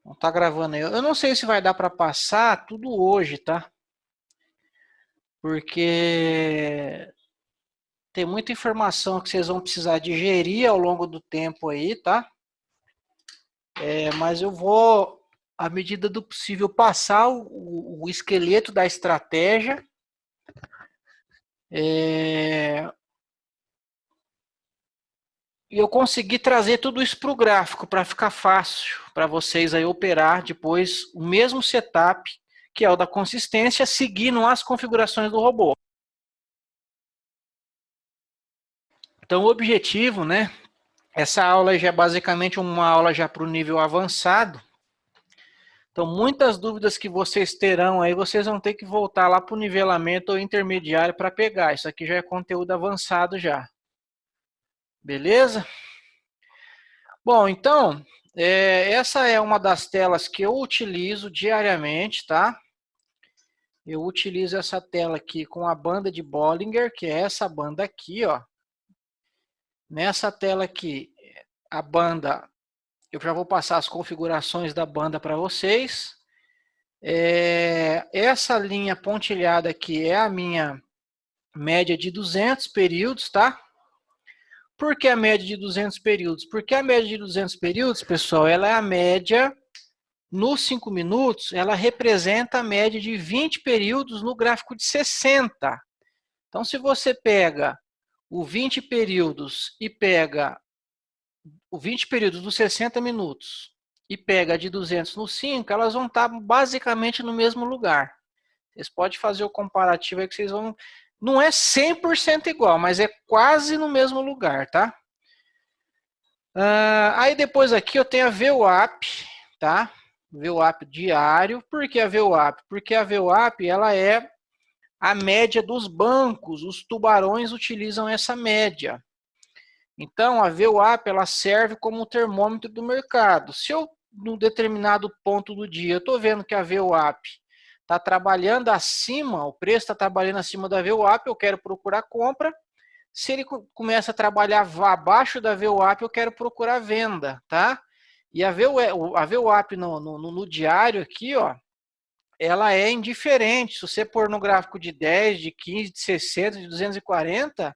Não tá gravando aí. Eu não sei se vai dar para passar tudo hoje, tá? Porque tem muita informação que vocês vão precisar digerir ao longo do tempo aí, tá? Mas eu vou, à medida do possível, passar o esqueleto da estratégia. E eu consegui trazer tudo isso para o gráfico, para ficar fácil para vocês aí operar depois o mesmo setup, que é o da consistência, seguindo as configurações do robô. Então o objetivo, né? Essa aula já é basicamente uma aula já para o nível avançado. Então muitas dúvidas que vocês terão aí, vocês vão ter que voltar lá para o nivelamento ou intermediário para pegar. Isso aqui já é conteúdo avançado já. Beleza? Bom, então, essa é uma das telas que eu utilizo diariamente, tá? Eu utilizo essa tela aqui com a banda de Bollinger, que é essa banda aqui, ó. Nessa tela aqui, a banda, eu já vou passar as configurações da banda para vocês. Essa linha pontilhada aqui é a minha média de 200 períodos, tá? Por que a média de 200 períodos? Porque a média de 200 períodos, pessoal, ela é a média, nos 5 minutos, ela representa a média de 20 períodos no gráfico de 60. Então, se você pega o 20 períodos e pega o 20 períodos dos 60 minutos e pega de 200 no 5, elas vão estar basicamente no mesmo lugar. Vocês podem fazer o comparativo aí que vocês vão... Não é 100% igual, mas é quase no mesmo lugar, tá? Aí depois aqui eu tenho a VWAP, tá? VWAP diário. Por que a VWAP? Porque a VWAP, ela é a média dos bancos. Os tubarões utilizam essa média. Então, a VWAP, ela serve como termômetro do mercado. Se eu, num determinado ponto do dia, eu estou vendo que a VWAP está trabalhando acima, o preço está trabalhando acima da VWAP, eu quero procurar compra. Se ele começa a trabalhar abaixo da VWAP, eu quero procurar venda, tá? E a VWAP no diário aqui, ó, ela é indiferente. Se você pôr no gráfico de 10, de 15, de 60, de 240,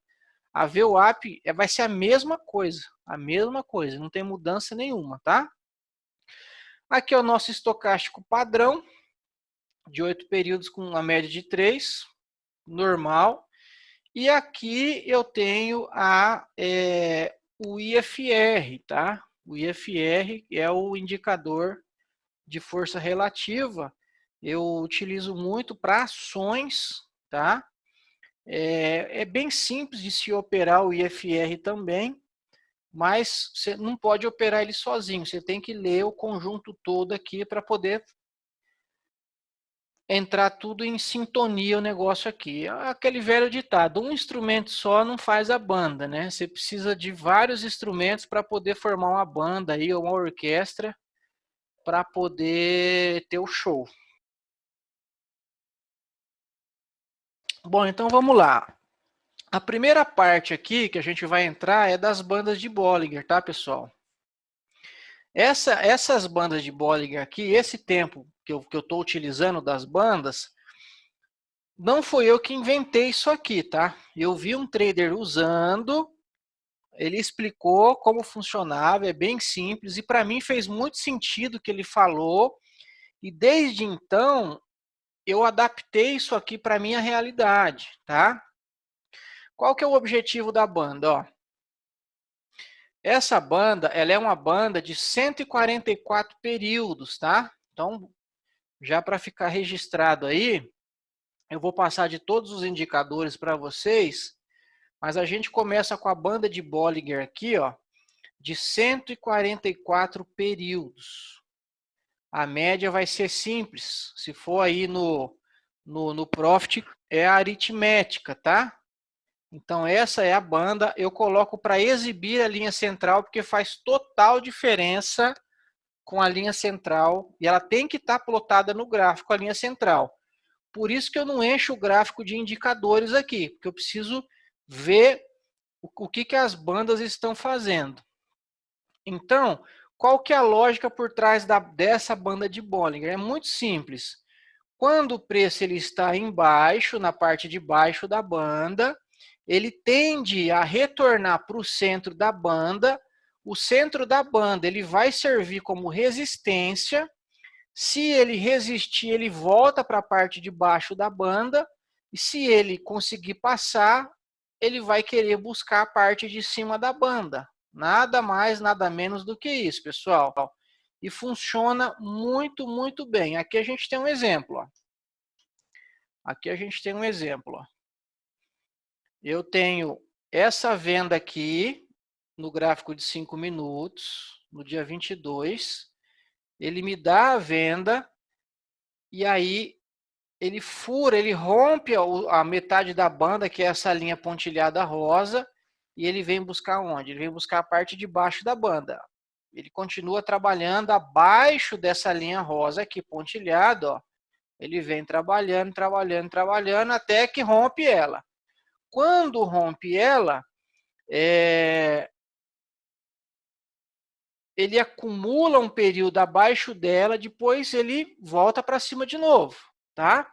a VWAP vai ser a mesma coisa, não tem mudança nenhuma, tá? Aqui é o nosso estocástico padrão, de 8 períodos com uma média de 3, normal. E aqui eu tenho o IFR, tá? O IFR é o indicador de força relativa. Eu utilizo muito para ações, tá? É bem simples de se operar o IFR também, mas você não pode operar ele sozinho. Você tem que ler o conjunto todo aqui para poder entrar tudo em sintonia o negócio aqui. Aquele velho ditado, um instrumento só não faz a banda, né? Você precisa de vários instrumentos para poder formar uma banda aí, uma orquestra, para poder ter o show. Bom, então vamos lá. A primeira parte aqui que a gente vai entrar é das bandas de Bollinger, tá, pessoal? Essas bandas de Bollinger aqui, esse tempo que eu estou utilizando das bandas, não foi eu que inventei isso aqui, tá? Eu vi um trader usando, ele explicou como funcionava, é bem simples, e para mim fez muito sentido o que ele falou, e desde então eu adaptei isso aqui para a minha realidade, tá? Qual que é o objetivo da banda? Ó, essa banda, ela é uma banda de 144 períodos, tá? Então, já para ficar registrado aí, eu vou passar de todos os indicadores para vocês, mas a gente começa com a banda de Bollinger aqui, ó, de 144 períodos. A média vai ser simples. Se for aí no Profit, é a aritmética, tá? Então, essa é a banda. Eu coloco para exibir a linha central, porque faz total diferença com a linha central. E ela tem que estar plotada no gráfico, a linha central. Por isso que eu não encho o gráfico de indicadores aqui, porque eu preciso ver o que as bandas estão fazendo. Então, qual que é a lógica por trás dessa banda de Bollinger? É muito simples. Quando o preço ele está embaixo, na parte de baixo da banda, ele tende a retornar para o centro da banda. O centro da banda ele vai servir como resistência. Se ele resistir, ele volta para a parte de baixo da banda. E se ele conseguir passar, ele vai querer buscar a parte de cima da banda. Nada mais, nada menos do que isso, pessoal. E funciona muito, muito bem. Aqui a gente tem um exemplo. Ó. Aqui a gente tem um exemplo. Ó. Eu tenho essa venda aqui no gráfico de 5 minutos, no dia 22. Ele me dá a venda e aí ele fura, ele rompe a metade da banda, que é essa linha pontilhada rosa, e ele vem buscar onde? Ele vem buscar a parte de baixo da banda. Ele continua trabalhando abaixo dessa linha rosa aqui, pontilhada, ó. Ele vem trabalhando, trabalhando, trabalhando, até que rompe ela. Quando rompe ela, ele acumula um período abaixo dela, depois ele volta para cima de novo, tá?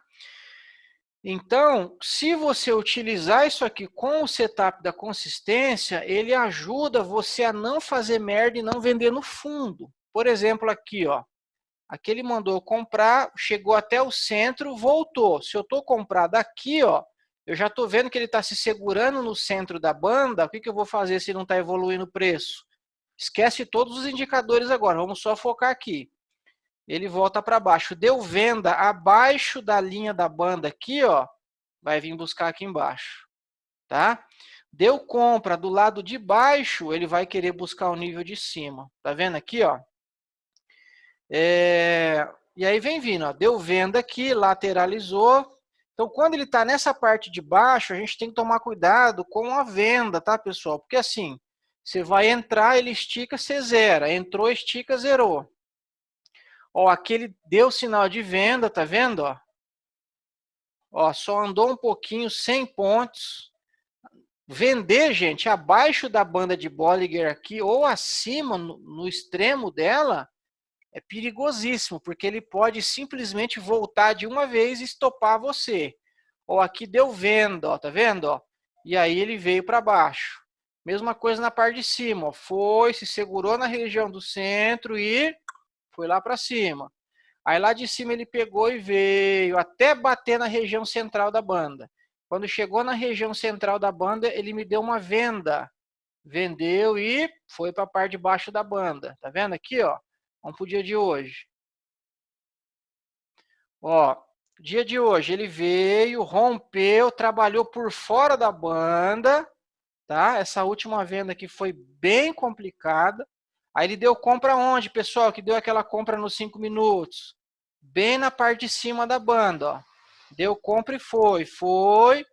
Então, se você utilizar isso aqui com o setup da consistência, ele ajuda você a não fazer merda e não vender no fundo. Por exemplo, aqui, ó. Aqui ele mandou comprar, chegou até o centro, voltou. Se eu estou comprado aqui, ó, eu já estou vendo que ele está se segurando no centro da banda. O que, que eu vou fazer se não está evoluindo o preço? Esquece todos os indicadores agora, vamos só focar aqui. Ele volta para baixo. Deu venda abaixo da linha da banda aqui, ó, vai vir buscar aqui embaixo, tá? Deu compra do lado de baixo, ele vai querer buscar o nível de cima. Tá vendo aqui, ó? E aí vem vindo, ó, deu venda aqui, lateralizou. Então, quando ele está nessa parte de baixo, a gente tem que tomar cuidado com a venda, tá, pessoal? Porque assim, você vai entrar, ele estica, você zera. Entrou, estica, zerou. Ó, aqui ele deu sinal de venda, tá vendo? Ó, só andou um pouquinho, 100 pontos. Vender, gente, abaixo da banda de Bollinger aqui, ou acima, no extremo dela, é perigosíssimo, porque ele pode simplesmente voltar de uma vez e estopar você. Ó, aqui deu venda, ó, tá vendo? Ó? E aí ele veio para baixo. Mesma coisa na parte de cima, ó, foi, se segurou na região do centro e foi lá para cima. Aí lá de cima ele pegou e veio até bater na região central da banda. Quando chegou na região central da banda, ele me deu uma venda. Vendeu e foi para a parte de baixo da banda. Tá vendo aqui, ó? Vamos pro dia de hoje. Ó, dia de hoje ele veio, rompeu, trabalhou por fora da banda, tá? Essa última venda aqui foi bem complicada. Aí ele deu compra onde, pessoal? Que deu aquela compra nos 5 minutos? Bem na parte de cima da banda, ó. Deu compra e foi.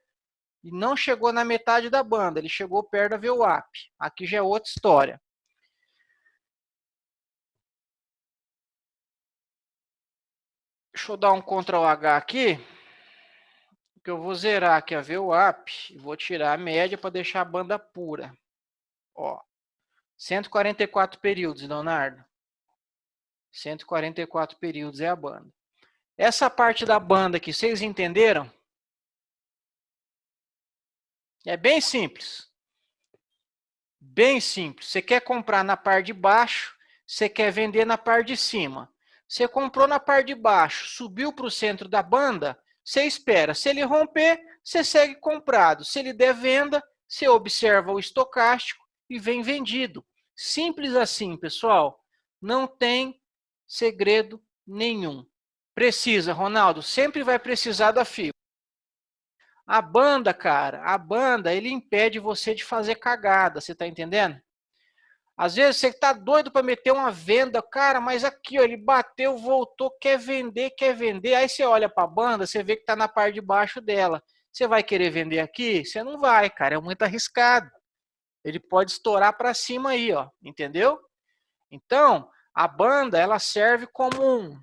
E não chegou na metade da banda, ele chegou perto da VWAP. Aqui já é outra história. Deixa eu dar um Ctrl H aqui, que eu vou zerar aqui a VWAP e vou tirar a média para deixar a banda pura. Ó, 144 períodos, Leonardo. 144 períodos é a banda. Essa parte da banda aqui, vocês entenderam? É bem simples. Bem simples. Você quer comprar na parte de baixo, você quer vender na parte de cima. Você comprou na parte de baixo, subiu para o centro da banda, você espera. Se ele romper, você segue comprado. Se ele der venda, você observa o estocástico e vem vendido. Simples assim, pessoal. Não tem segredo nenhum. Precisa, Ronaldo, sempre vai precisar da fibra. A banda, cara, a banda, ele impede você de fazer cagada, você tá entendendo? Às vezes você tá doido para meter uma venda, cara, mas aqui, ó, ele bateu, voltou, quer vender, quer vender. Aí você olha para a banda, você vê que tá na parte de baixo dela. Você vai querer vender aqui? Você não vai, cara, é muito arriscado. Ele pode estourar para cima aí, ó, entendeu? Então, a banda, ela serve como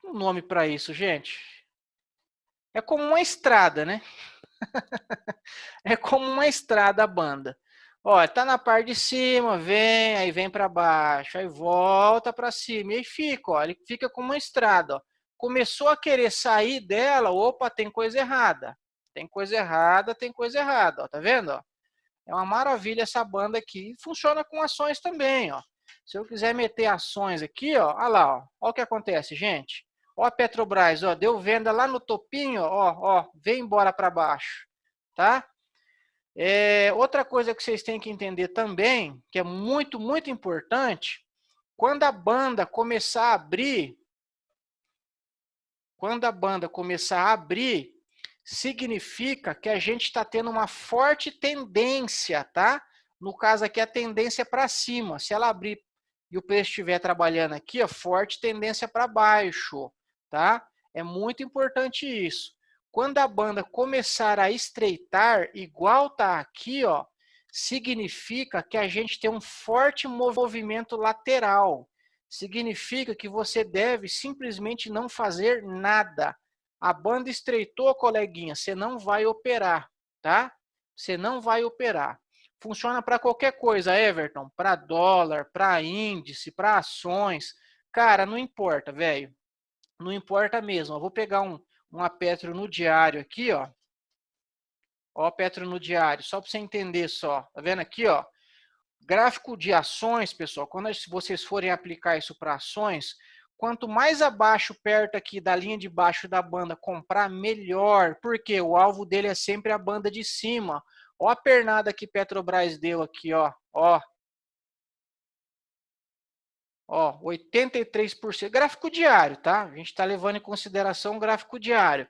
um nome para isso, gente. É como uma estrada, né? É como uma estrada a banda. Ó, tá na parte de cima, vem, aí vem para baixo, aí volta para cima, e aí fica, ó, ele fica como uma estrada, ó. Começou a querer sair dela, opa, tem coisa errada. Tem coisa errada, tem coisa errada, ó, tá vendo, ó? É uma maravilha essa banda aqui. Funciona com ações também, ó. Se eu quiser meter ações aqui, ó, olha lá, ó. Olha o que acontece, gente. Ó a Petrobras, ó, deu venda lá no topinho, ó, vem embora para baixo, tá? Outra coisa que vocês têm que entender também, que é muito, muito importante, quando a banda começar a abrir, significa que a gente está tendo uma forte tendência, tá? No caso aqui, a tendência é para cima. Se ela abrir e o preço estiver trabalhando aqui, ó, forte tendência para baixo, tá? É muito importante isso. Quando a banda começar a estreitar, igual tá aqui, ó, significa que a gente tem um forte movimento lateral. Significa que você deve simplesmente não fazer nada. A banda estreitou, coleguinha, você não vai operar, tá? Você não vai operar. Funciona para qualquer coisa, Everton, para dólar, para índice, para ações. Cara, não importa, velho. Não importa mesmo. Eu vou pegar uma Petro no diário aqui, ó. Ó, Petro no diário, só para você entender só. Tá vendo aqui, ó? Gráfico de ações, pessoal, quando vocês forem aplicar isso para ações, quanto mais abaixo, perto aqui da linha de baixo da banda comprar, melhor. Porque o alvo dele é sempre a banda de cima. Ó a pernada que Petrobras deu aqui, ó. Ó, 83%. Gráfico diário, tá? A gente está levando em consideração o gráfico diário.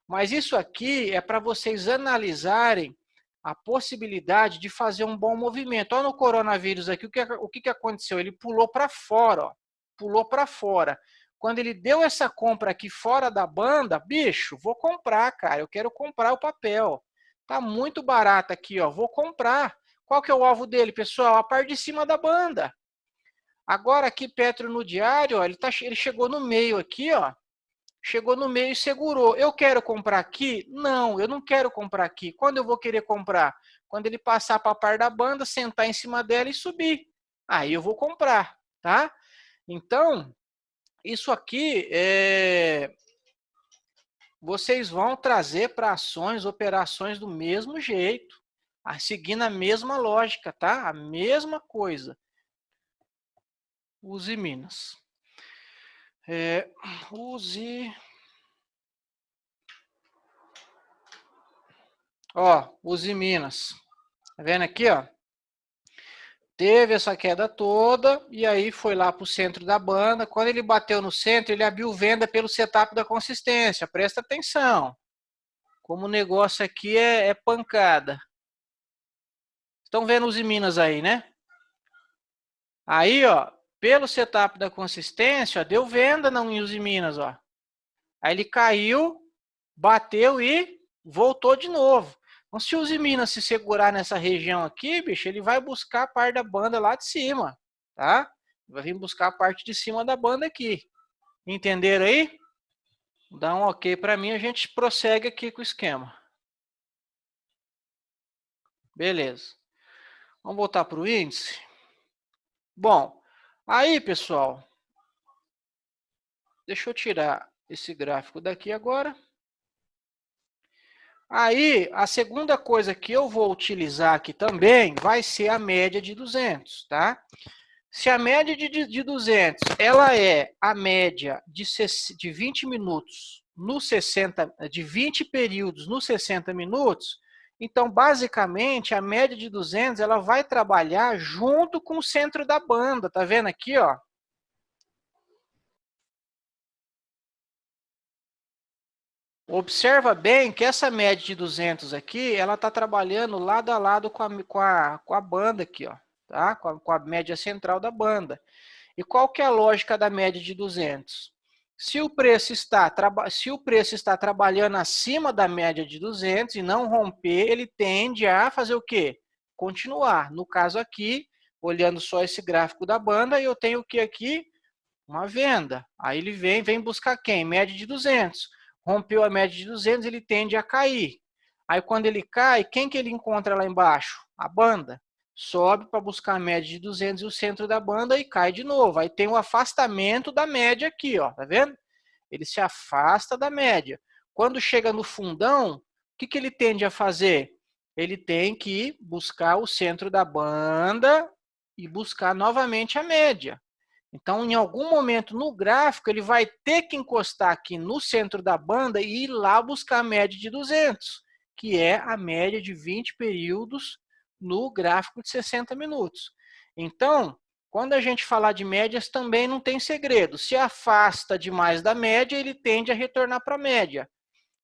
Mas isso aqui é para vocês analisarem a possibilidade de fazer um bom movimento. Olha no coronavírus aqui, o que aconteceu? Ele pulou para fora, ó. Pulou para fora. Quando ele deu essa compra aqui fora da banda, bicho, vou comprar, cara. Eu quero comprar o papel. Tá muito barato aqui, ó. Vou comprar. Qual que é o alvo dele, pessoal? A parte de cima da banda. Agora aqui, Petro no diário, ó, ele chegou no meio aqui, ó. Chegou no meio e segurou. Eu quero comprar aqui? Não, eu não quero comprar aqui. Quando eu vou querer comprar? Quando ele passar para a par da banda, sentar em cima dela e subir. Aí eu vou comprar, tá? Então, isso aqui vocês vão trazer para ações, operações do mesmo jeito, seguindo a mesma lógica, tá? A mesma coisa. Use Minas. Use. Ó, Use Minas. Tá vendo aqui, ó? Teve essa queda toda e aí foi lá para o centro da banda. Quando ele bateu no centro, ele abriu venda pelo setup da consistência. Presta atenção. Como o negócio aqui é pancada. Estão vendo os Minas aí, né? Aí, ó, pelo setup da consistência, ó, deu venda não em Uzi Minas, ó. Aí ele caiu, bateu e voltou de novo. Então, se o Uzi Minas se segurar nessa região aqui, bicho, ele vai buscar a parte da banda lá de cima, tá? Vai vir buscar a parte de cima da banda aqui. Entenderam aí? Dá um ok para mim, a gente prossegue aqui com o esquema. Beleza. Vamos voltar para o índice. Bom, aí, pessoal, deixa eu tirar esse gráfico daqui agora. Aí, a segunda coisa que eu vou utilizar aqui também vai ser a média de 200, tá? Se a média de 200, ela é a média de 20 minutos no 60, de 20 períodos nos 60 minutos, então, basicamente, a média de 200, ela vai trabalhar junto com o centro da banda, tá vendo aqui, ó? Observa bem que essa média de 200 aqui, ela está trabalhando lado a lado com a banda aqui, ó, tá? Com a média central da banda. E qual que é a lógica da média de 200? Se o preço está trabalhando acima da média de 200 e não romper, ele tende a fazer o quê? Continuar. No caso aqui, olhando só esse gráfico da banda, eu tenho o que aqui? Uma venda. Aí ele vem buscar quem? Média de 200. Rompeu a média de 200, ele tende a cair. Aí quando ele cai, quem que ele encontra lá embaixo? A banda. Sobe para buscar a média de 200 e o centro da banda e cai de novo. Aí tem o afastamento da média aqui, ó, tá vendo? Ele se afasta da média. Quando chega no fundão, o que, que ele tende a fazer? Ele tem que buscar o centro da banda e buscar novamente a média. Então, em algum momento no gráfico, ele vai ter que encostar aqui no centro da banda e ir lá buscar a média de 200, que é a média de 20 períodos no gráfico de 60 minutos. Então, quando a gente falar de médias, também não tem segredo. Se afasta demais da média, ele tende a retornar para a média.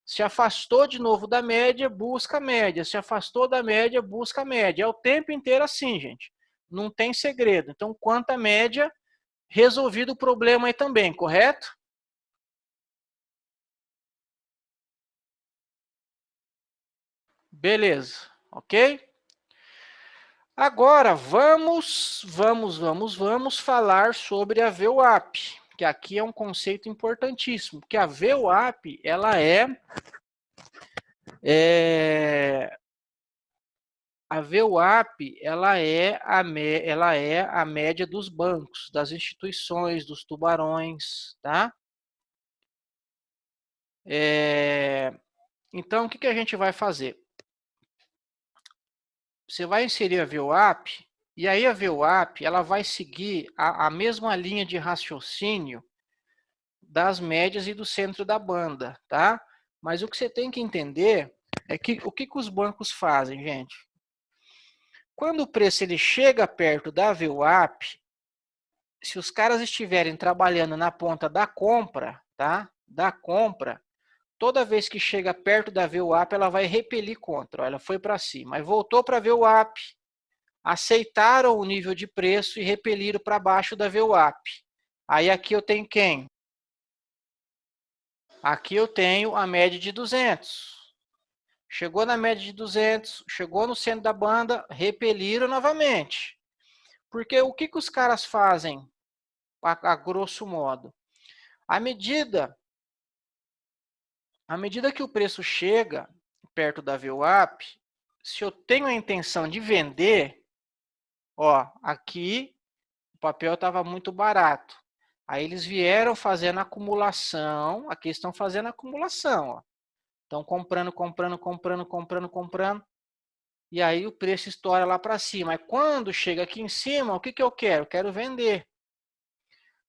Se afastou de novo da média, busca a média. Se afastou da média, busca a média. É o tempo inteiro assim, gente. Não tem segredo. Então, quanto à média, resolvido o problema aí também, correto? Beleza, ok? Agora vamos falar sobre a VWAP, que aqui é um conceito importantíssimo, porque a VWAP ela a VWAP ela é a média dos bancos, das instituições, dos tubarões, tá? Então, o que a gente vai fazer? Você vai inserir a VWAP, e aí a VWAP ela vai seguir a mesma linha de raciocínio das médias e do centro da banda, tá? Mas o que você tem que entender é que o que os bancos fazem, gente? Quando o preço ele chega perto da VWAP, se os caras estiverem trabalhando na ponta da compra, tá? Da compra, toda vez que chega perto da VWAP, ela vai repelir contra. Ó, ela foi para cima, mas voltou para a VWAP, aceitaram o nível de preço e repeliram para baixo da VWAP. Aí aqui eu tenho quem? Aqui eu tenho a média de 200. Chegou na média de 200, chegou no centro da banda, repeliram novamente. Porque o que os caras fazem, a grosso modo? À medida que o preço chega perto da VWAP, se eu tenho a intenção de vender, ó, aqui o papel estava muito barato. Aí eles vieram fazendo acumulação, aqui estão fazendo acumulação, ó. Estão comprando, comprando, comprando, comprando, comprando. E aí o preço estoura lá para cima. Mas quando chega aqui em cima, o que eu quero? Eu quero vender.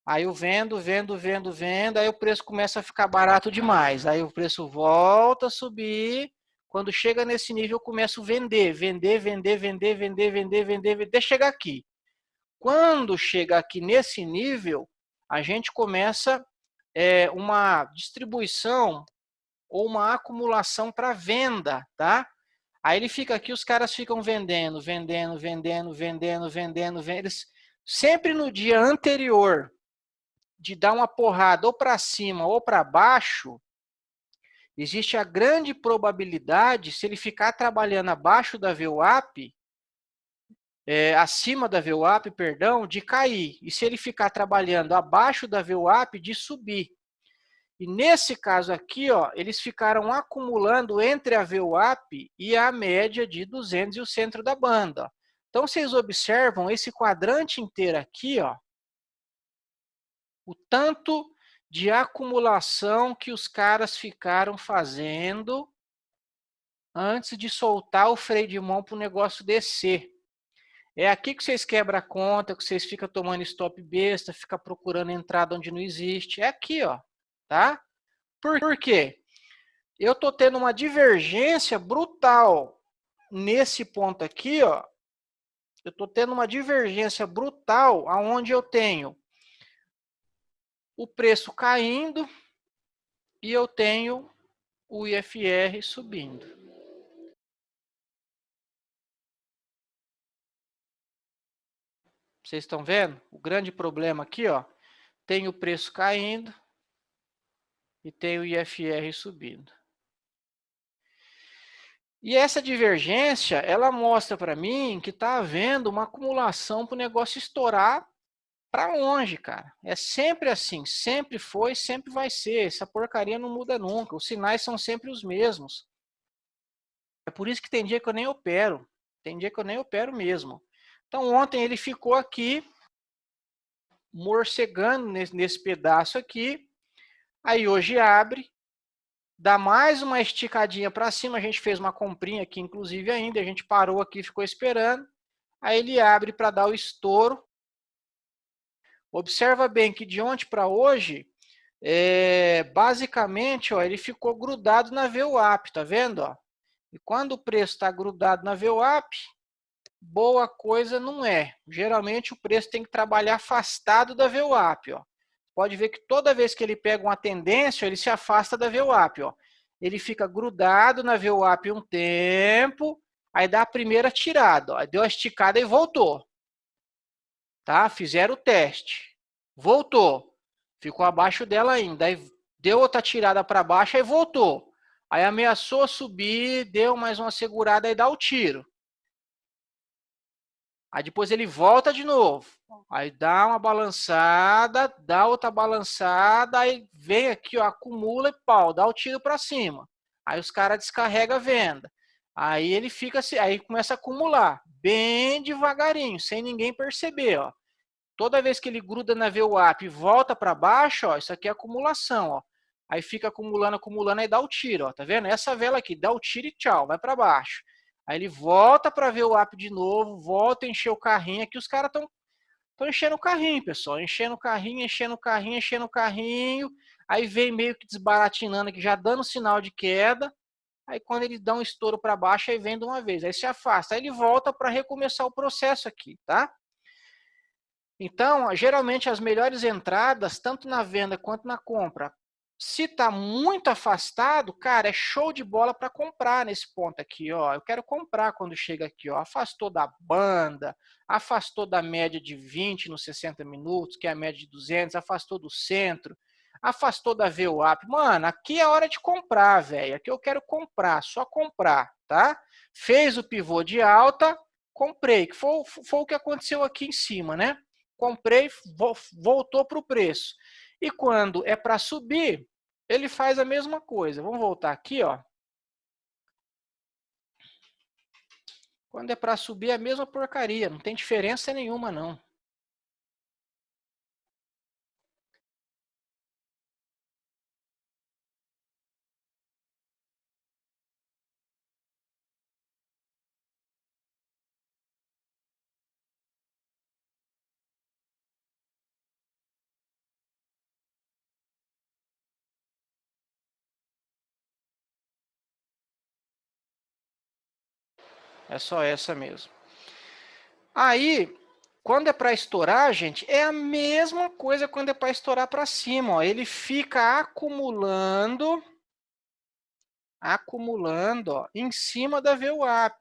Aí eu vendo, vendo, vendo, vendo, aí o preço começa a ficar barato demais. Aí o preço volta a subir. Quando chega nesse nível, eu começo a vender, vender, vender, vender, vender, vender, vender, vender, até chegar aqui. Quando chega aqui nesse nível, a gente começa uma distribuição ou uma acumulação para venda, tá? Aí ele fica aqui, os caras ficam vendendo, vendendo, vendendo, vendendo, vendendo, vendendo. Eles, sempre no dia anterior de dar uma porrada ou para cima ou para baixo, existe a grande probabilidade, se ele ficar trabalhando abaixo da VWAP, acima da VWAP, perdão, de cair. E se ele ficar trabalhando abaixo da VWAP, de subir. E nesse caso aqui, ó, eles ficaram acumulando entre a VWAP e a média de 200 e o centro da banda. Então, vocês observam esse quadrante inteiro aqui, ó, o tanto de acumulação que os caras ficaram fazendo antes de soltar o freio de mão para o negócio descer. É aqui que vocês quebram a conta, que vocês ficam tomando stop besta, ficam procurando entrada onde não existe. É aqui, ó, tá? Por quê? Eu estou tendo uma divergência brutal nesse ponto aqui, ó. Eu estou tendo uma divergência brutal aonde eu tenho o preço caindo e eu tenho o IFR subindo. Vocês estão vendo? O grande problema aqui, ó, tem o preço caindo e tem o IFR subindo. E essa divergência, ela mostra para mim que está havendo uma acumulação para o negócio estourar para longe, cara. É sempre assim, sempre foi, sempre vai ser. Essa porcaria não muda nunca. Os sinais são sempre os mesmos. É por isso que tem dia que eu nem opero. Tem dia que eu nem opero mesmo. Então ontem ele ficou aqui morcegando nesse pedaço aqui. Aí hoje abre, dá mais uma esticadinha para cima. A gente fez uma comprinha aqui, inclusive, ainda. A gente parou aqui, ficou esperando. Aí ele abre para dar o estouro. Observa bem que de ontem para hoje, basicamente, ó, ele ficou grudado na VWAP, tá vendo? Ó? E quando o preço está grudado na VWAP, boa coisa não é. Geralmente o preço tem que trabalhar afastado da VWAP. Ó. Pode ver que toda vez que ele pega uma tendência, ele se afasta da VWAP. Ó. Ele fica grudado na VWAP um tempo, aí dá a primeira tirada. Ó. Deu a esticada e voltou. Tá? Fizeram o teste. Voltou. Ficou abaixo dela ainda. Aí deu outra tirada para baixo, aí voltou. Aí ameaçou subir, deu mais uma segurada e dá o tiro. Aí depois ele volta de novo. Aí dá uma balançada, dá outra balançada, aí vem aqui, ó, acumula e pau, dá o tiro para cima. Aí os caras descarregam a venda. Aí ele fica, aí começa a acumular, bem devagarinho, sem ninguém perceber, ó. Toda vez que ele gruda na VWAP e volta para baixo, ó, isso aqui é acumulação, ó. Aí fica acumulando, acumulando, aí dá o tiro, ó, tá vendo? Essa vela aqui, dá o tiro e tchau, vai para baixo. Aí ele volta para VWAP de novo, volta a encher o carrinho, aqui os caras estão enchendo o carrinho, pessoal, enchendo o carrinho, enchendo o carrinho, enchendo o carrinho, aí vem meio que desbaratinando aqui, já dando sinal de queda, aí quando ele dá um estouro para baixo, aí vem de uma vez, aí se afasta, aí ele volta para recomeçar o processo aqui, tá? Então, geralmente as melhores entradas, tanto na venda quanto na compra, se está muito afastado, cara, é show de bola para comprar nesse ponto aqui, ó. Eu quero comprar quando chega aqui, ó. Afastou da banda, afastou da média de 20 nos 60 minutos, que é a média de 200, afastou do centro, afastou da VWAP. Mano, aqui é hora de comprar, velho. Aqui eu quero comprar, só comprar, tá? Fez o pivô de alta, comprei, que foi o que aconteceu aqui em cima, né? Comprei, voltou para o preço. E quando é para subir, ele faz a mesma coisa. Vamos voltar aqui, ó. Quando é para subir, é a mesma porcaria. Não tem diferença nenhuma, não. É só essa mesmo. Aí, quando é para estourar, gente, é a mesma coisa quando é para estourar para cima. Ó. Ele fica acumulando ó, em cima da VWAP.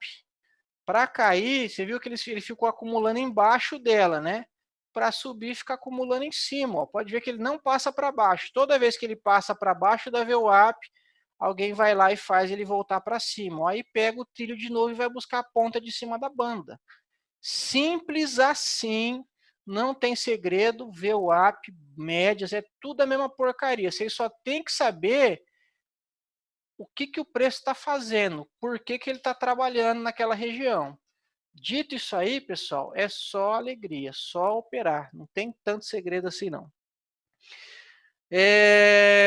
Para cair, você viu que ele ficou acumulando embaixo dela, né? Para subir, fica acumulando em cima. Ó. Pode ver que ele não passa para baixo. Toda vez que ele passa para baixo da VWAP, alguém vai lá e faz ele voltar para cima. Ó. Aí pega o trilho de novo e vai buscar a ponta de cima da banda. Simples assim, não tem segredo. VWAP, médias, é tudo a mesma porcaria. Vocês só tem que saber o que o preço está fazendo, por que ele está trabalhando naquela região. Dito isso aí, pessoal, é só alegria, só operar. Não tem tanto segredo assim, não.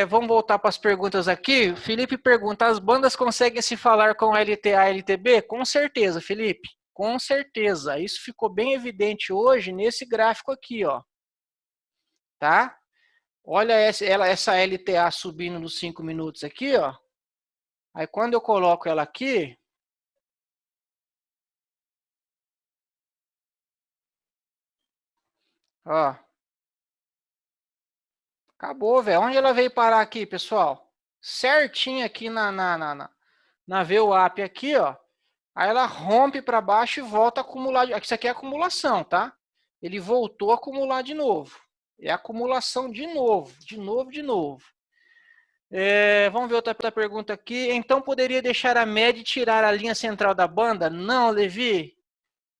Vamos voltar para as perguntas aqui. O Felipe pergunta, as bandas conseguem se falar com LTA e LTB? Com certeza, Felipe. Com certeza. Isso ficou bem evidente hoje nesse gráfico aqui, ó. Tá? Olha essa LTA subindo nos 5 minutos aqui, ó. Aí quando eu coloco ela aqui, ó. Acabou, velho. Onde ela veio parar aqui, pessoal? Certinho aqui na VWAP aqui, ó. Aí ela rompe para baixo e volta a acumular. Isso aqui é acumulação, tá? Ele voltou a acumular de novo. É acumulação de novo, de novo, de novo. Vamos ver outra pergunta aqui. Então poderia deixar a média e tirar a linha central da banda? Não, Levi.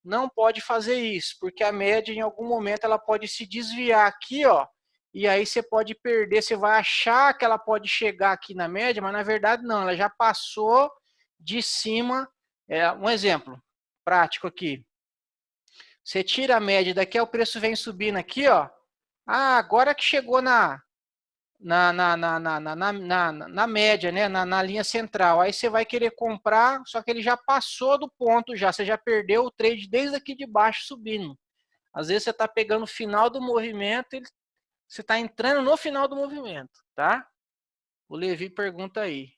não pode fazer isso, porque a média em algum momento ela pode se desviar aqui, ó, e aí você pode perder, você vai achar que ela pode chegar aqui na média, mas na verdade não, ela já passou de cima. Um exemplo prático aqui. Você tira a média daqui, o preço vem subindo aqui, ó. Ah, agora que chegou na média, né? Na linha central. Aí você vai querer comprar, só que ele já passou do ponto já. Você já perdeu o trade desde aqui de baixo subindo. Às vezes você está pegando o final do movimento, você está entrando no final do movimento, tá? O Levi pergunta aí.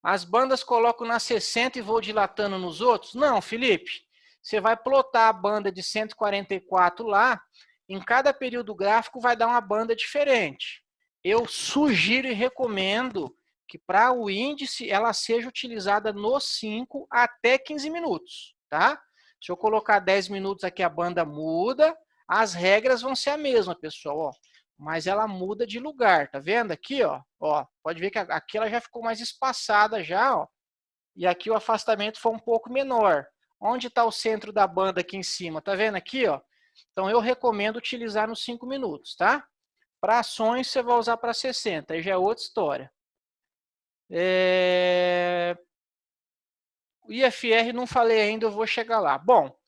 As bandas colocam na 60 e vou dilatando nos outros? Não, Felipe. Você vai plotar a banda de 144 lá, em cada período gráfico vai dar uma banda diferente. Eu sugiro e recomendo que para o índice ela seja utilizada nos 5 até 15 minutos, tá? Se eu colocar 10 minutos aqui, a banda muda, as regras vão ser a mesma, pessoal, ó. Mas ela muda de lugar, tá vendo aqui, ó? Ó, pode ver que aqui ela já ficou mais espaçada já, ó. E aqui o afastamento foi um pouco menor. Onde está o centro da banda aqui em cima? Tá vendo aqui, ó? Então eu recomendo utilizar nos 5 minutos, tá? Para ações você vai usar para 60, aí já é outra história. O IFR não falei ainda, eu vou chegar lá. Bom,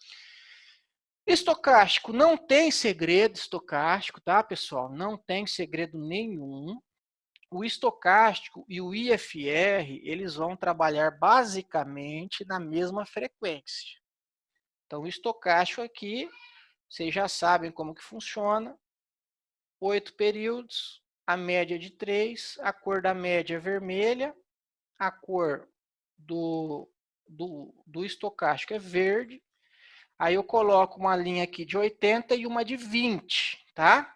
estocástico não tem segredo estocástico, tá, pessoal? Não tem segredo nenhum. O estocástico e o IFR, eles vão trabalhar basicamente na mesma frequência. Então, o estocástico aqui, vocês já sabem como que funciona. 8 períodos, a média de 3, a cor da média é vermelha, a cor do estocástico é verde. Aí eu coloco uma linha aqui de 80 e uma de 20, tá?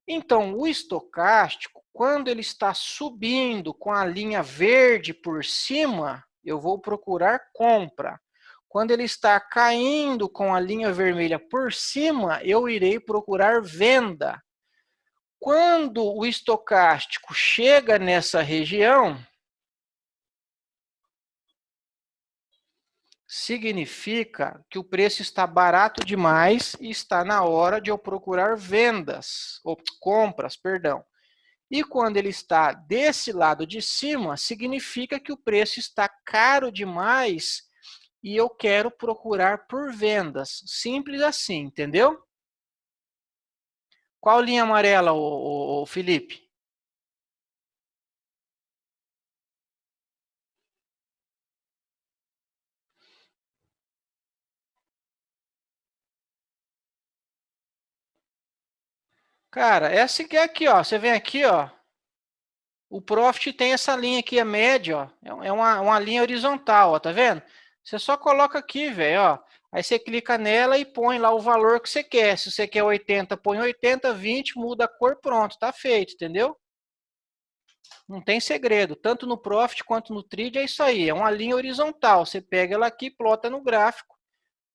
Então, o estocástico, quando ele está subindo com a linha verde por cima, eu vou procurar compra. Quando ele está caindo com a linha vermelha por cima, eu irei procurar venda. Quando o estocástico chega nessa região, significa que o preço está barato demais e está na hora de eu procurar vendas, ou compras, perdão. E quando ele está desse lado de cima, significa que o preço está caro demais e eu quero procurar por vendas. Simples assim, entendeu? Qual linha amarela, o Felipe? Cara, essa que é aqui, ó. Você vem aqui, ó. O Profit tem essa linha aqui, a média, ó. É uma linha horizontal, ó. Tá vendo? Você só coloca aqui, velho, ó. Aí você clica nela e põe lá o valor que você quer. Se você quer 80, põe 80, 20, muda a cor, pronto, tá feito, entendeu? Não tem segredo. Tanto no Profit quanto no Trade é isso aí. É uma linha horizontal. Você pega ela aqui, plota no gráfico,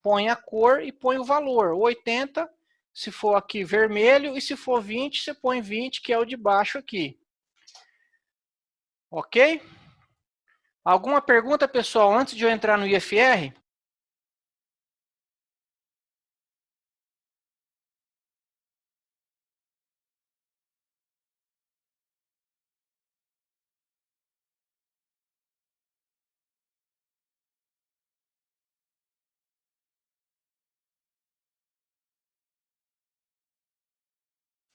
põe a cor e põe o valor. 80, se for aqui vermelho, e se for 20, você põe 20, que é o de baixo aqui. Ok? Alguma pergunta, pessoal, antes de eu entrar no IFR?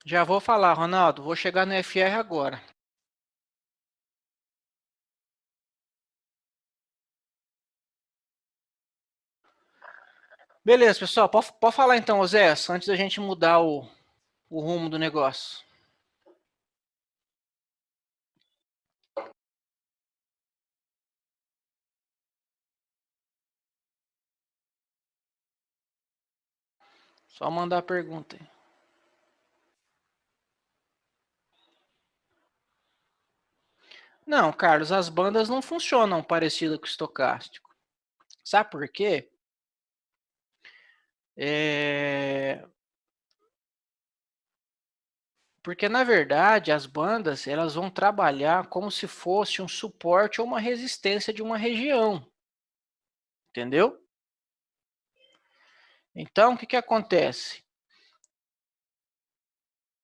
Já vou falar, Ronaldo. Vou chegar no IFR agora. Beleza, pessoal. Pode falar então, Oséias, antes da gente mudar o rumo do negócio. Só mandar a pergunta aí. Não, Carlos, as bandas não funcionam parecido com o estocástico. Sabe por quê? Porque, na verdade, as bandas elas vão trabalhar como se fosse um suporte ou uma resistência de uma região. Entendeu? Então, o que acontece?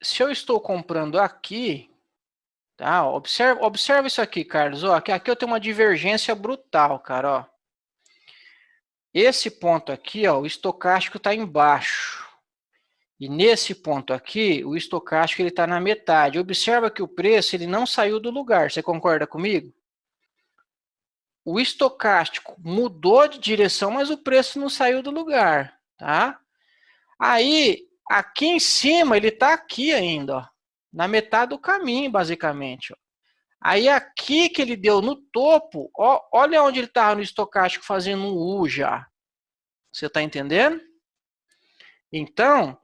Se eu estou comprando aqui, tá? Observa isso aqui, Carlos. Ó, aqui eu tenho uma divergência brutal, cara. Ó. Esse ponto aqui, ó, o estocástico está embaixo. E nesse ponto aqui, o estocástico está na metade. Observa que o preço ele não saiu do lugar. Você concorda comigo? O estocástico mudou de direção, mas o preço não saiu do lugar, tá? Aí, aqui em cima, ele está aqui ainda, ó, na metade do caminho, basicamente. Ó. Aí, aqui que ele deu no topo, ó, olha onde ele estava no estocástico fazendo um U já. Você está entendendo? Então,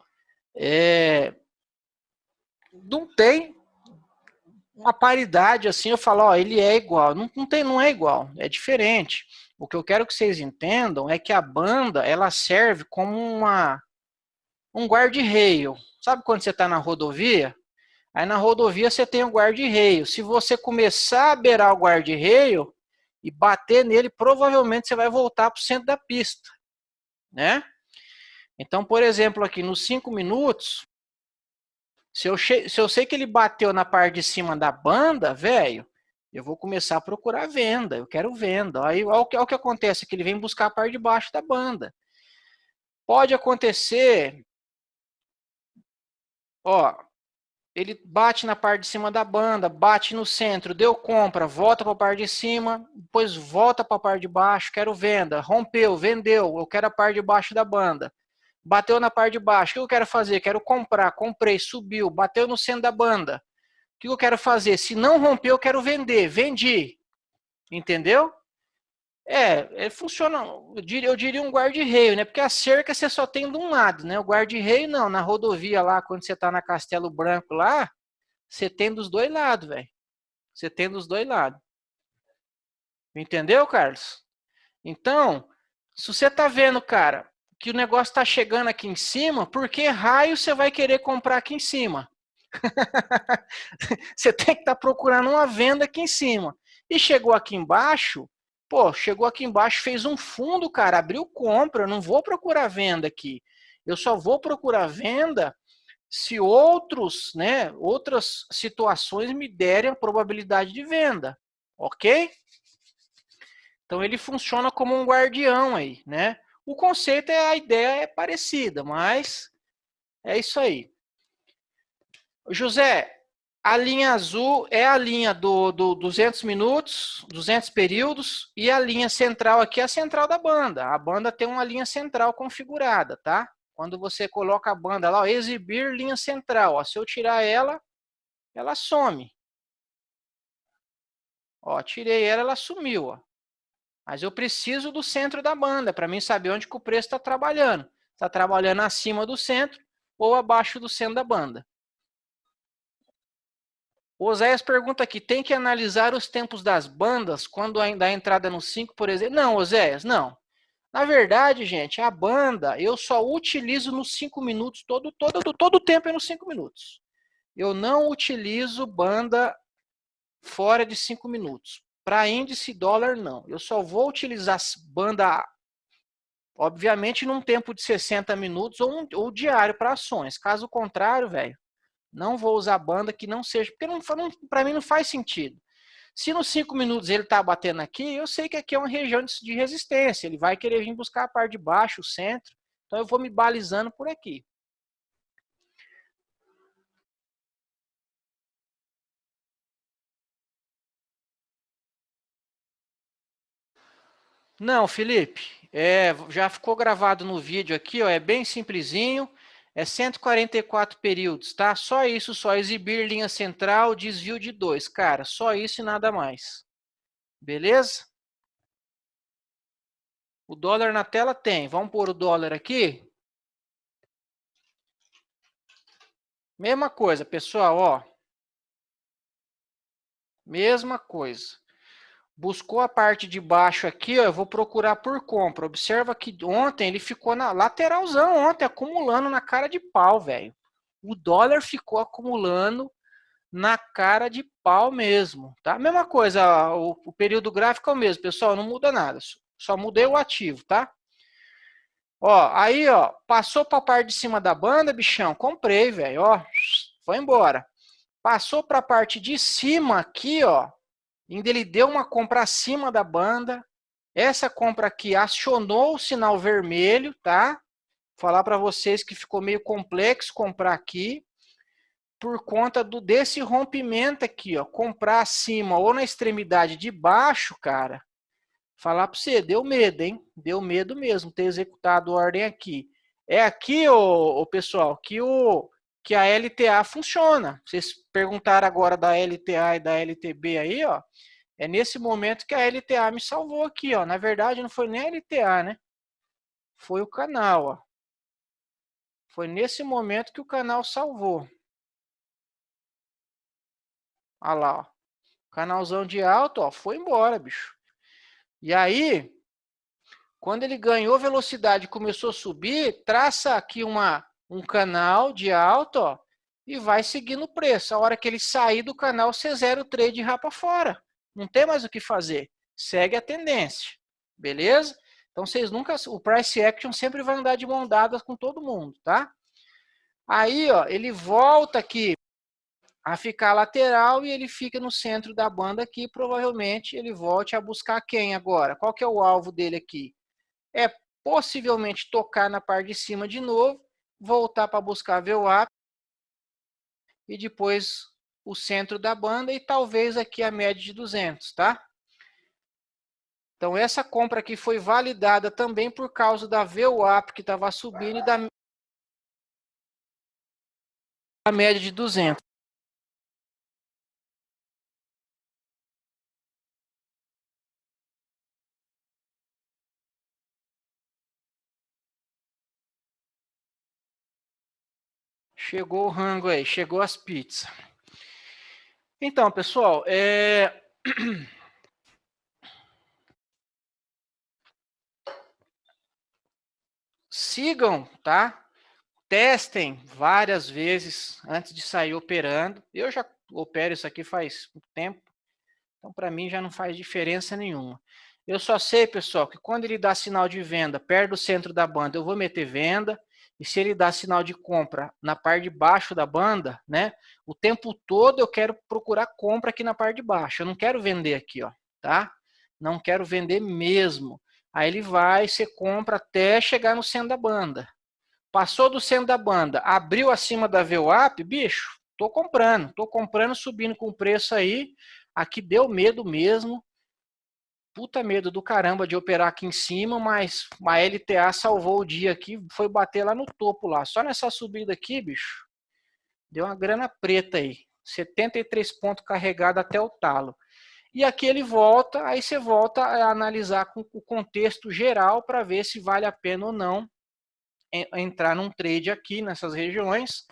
não tem uma paridade assim, eu falo, ó, ele é igual. Não é igual, é diferente. O que eu quero que vocês entendam é que a banda, ela serve como um guarda-reio. Sabe quando você está na rodovia? Aí na rodovia você tem o guarda-reio. Se você começar a beirar o guarda-reio e bater nele, provavelmente você vai voltar para o centro da pista, né? Então, por exemplo, aqui nos 5 minutos, se eu sei que ele bateu na parte de cima da banda, velho, eu vou começar a procurar venda. Eu quero venda. Aí olha o que acontece, que ele vem buscar a parte de baixo da banda. Pode acontecer, ó, ele bate na parte de cima da banda, bate no centro, deu compra, volta para a parte de cima, depois volta para a parte de baixo, quero venda, rompeu, vendeu, eu quero a parte de baixo da banda. Bateu na parte de baixo, o que eu quero fazer? Quero comprar, comprei, subiu, bateu no centro da banda. O que eu quero fazer? Se não romper, eu quero vender, vendi. Entendeu? Funciona, eu diria um guarda-reio, né? Porque a cerca você só tem de um lado, né? O guarda-reio não, na rodovia lá, quando você tá na Castelo Branco lá, você tem dos dois lados, velho. Você tem dos dois lados. Entendeu, Carlos? Então, se você tá vendo, cara, que o negócio tá chegando aqui em cima, por que raio você vai querer comprar aqui em cima? Você tem que estar procurando uma venda aqui em cima. E chegou aqui embaixo, pô, chegou aqui embaixo, fez um fundo, cara, abriu compra, eu não vou procurar venda aqui. Eu só vou procurar venda se outras situações me derem a probabilidade de venda, ok? Então ele funciona como um guardião aí, né? O conceito a ideia é parecida, mas é isso aí. José, a linha azul é a linha do 200 minutos, 200 períodos, e a linha central aqui é a central da banda. A banda tem uma linha central configurada, tá? Quando você coloca a banda lá, ó, exibir linha central, ó, se eu tirar ela, ela some. Ó, tirei ela, ela sumiu, ó. Mas eu preciso do centro da banda para mim saber onde que o preço está trabalhando. Está trabalhando acima do centro ou abaixo do centro da banda. O Oséias pergunta aqui, tem que analisar os tempos das bandas quando ainda a entrada no 5, por exemplo? Não, Oséias, não. Na verdade, gente, a banda eu só utilizo nos 5 minutos, todo o tempo é nos 5 minutos. Eu não utilizo banda fora de 5 minutos. Para índice dólar, não. Eu só vou utilizar banda, obviamente, num tempo de 60 minutos ou diário para ações. Caso contrário, velho, não vou usar banda que não seja, porque para mim não faz sentido. Se nos 5 minutos ele está batendo aqui, eu sei que aqui é uma região de resistência. Ele vai querer vir buscar a parte de baixo, o centro. Então eu vou me balizando por aqui. Não, Felipe, já ficou gravado no vídeo aqui, ó, é bem simplesinho. É 144 períodos, tá? Só isso, só exibir linha central, desvio de 2. Cara, só isso e nada mais. Beleza? O dólar na tela tem. Vamos pôr o dólar aqui. Mesma coisa, pessoal, ó. Mesma coisa. Buscou a parte de baixo aqui, ó, eu vou procurar por compra. Observa que ontem ele ficou na lateralzão, ontem, acumulando na cara de pau, velho. O dólar ficou acumulando na cara de pau mesmo, tá? Mesma coisa, o período gráfico é o mesmo, pessoal, não muda nada. Só mudei o ativo, tá? Ó, aí, ó, passou para a parte de cima da banda, bichão, comprei, velho, ó, foi embora. Passou para a parte de cima aqui, ó, ainda ele deu uma compra acima da banda. Essa compra aqui acionou o sinal vermelho, tá? Vou falar para vocês que ficou meio complexo comprar aqui por conta desse rompimento aqui, ó, comprar acima ou na extremidade de baixo, cara. Falar para você, deu medo, hein? Deu medo mesmo ter executado ordem aqui. É aqui, ô pessoal, que a LTA funciona. Vocês perguntaram agora da LTA e da LTB aí, ó. É nesse momento que a LTA me salvou aqui, ó. Na verdade, não foi nem a LTA, né? Foi o canal, ó. Foi nesse momento que o canal salvou. Olha lá, ó. Canalzão de alto, ó, foi embora, bicho. E aí, quando ele ganhou velocidade e começou a subir, traça aqui um canal de alto, ó, e vai seguindo o preço. A hora que ele sair do canal, você zera o trade e rapa fora. Não tem mais o que fazer. Segue a tendência. Beleza? Então vocês nunca. O price action sempre vai andar de mão dadas com todo mundo, tá? Aí, ó, ele volta aqui a ficar lateral e ele fica no centro da banda aqui. Provavelmente ele volte a buscar quem agora? Qual que é o alvo dele aqui? É possivelmente tocar na parte de cima de novo, voltar para buscar VWAP e depois o centro da banda e talvez aqui a média de 200, tá? Então essa compra aqui foi validada também por causa da VWAP que estava subindo e da média de 200. Chegou o rango aí, chegou as pizzas. Então, pessoal, sigam, tá? Testem várias vezes antes de sair operando. Eu já opero isso aqui faz um tempo, então para mim já não faz diferença nenhuma. Eu só sei, pessoal, que quando ele dá sinal de venda perto do centro da banda, eu vou meter venda. E se ele dá sinal de compra na parte de baixo da banda, né? O tempo todo eu quero procurar compra aqui na parte de baixo. Eu não quero vender aqui, ó, tá? Não quero vender mesmo. Aí ele vai, você compra até chegar no centro da banda. Passou do centro da banda, abriu acima da VWAP, bicho, tô comprando, subindo com o preço aí. Aqui deu medo mesmo. Puta medo do caramba de operar aqui em cima, mas a LTA salvou o dia aqui, foi bater lá no topo lá. Só nessa subida aqui, bicho, deu uma grana preta aí. 73 pontos carregado até o talo. E aqui ele volta, aí você volta a analisar com o contexto geral para ver se vale a pena ou não entrar num trade aqui nessas regiões.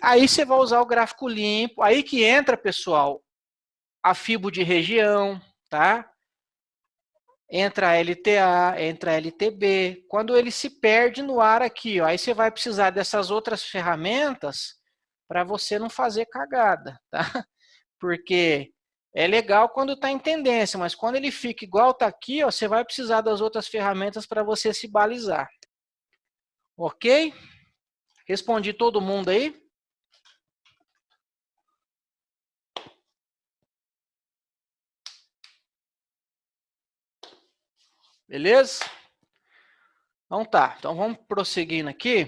Aí você vai usar o gráfico limpo. Aí que entra, pessoal, a FIBO de região, tá? Entra a LTA, entra a LTB. Quando ele se perde no ar aqui, ó, aí você vai precisar dessas outras ferramentas para você não fazer cagada, tá? Porque é legal quando está em tendência, mas quando ele fica igual está aqui, ó, você vai precisar das outras ferramentas para você se balizar. Ok? Respondi todo mundo aí? Beleza? Então tá. Então vamos prosseguindo aqui.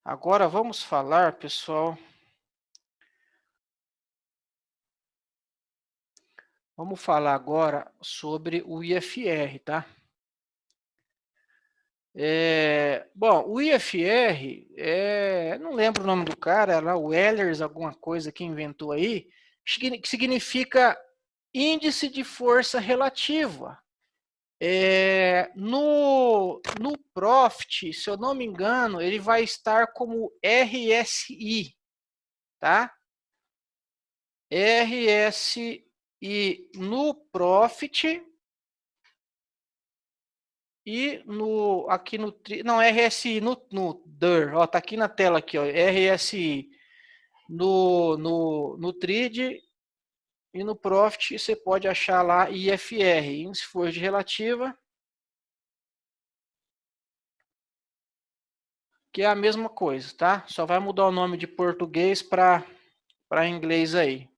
Agora vamos falar, pessoal. Vamos falar agora sobre o IFR, tá? Bom, o IFR, não lembro o nome do cara, era o Ehlers, alguma coisa que inventou aí, que significa índice de força relativa. No Profit, se eu não me engano, ele vai estar como RSI, tá? RSI no Profit e aqui no não RSI no DIR, ó, tá aqui na tela aqui, ó, RSI. no TRID e no Profit você pode achar lá IFR, índice de força relativa, que é a mesma coisa, tá? Só vai mudar o nome de português para inglês aí.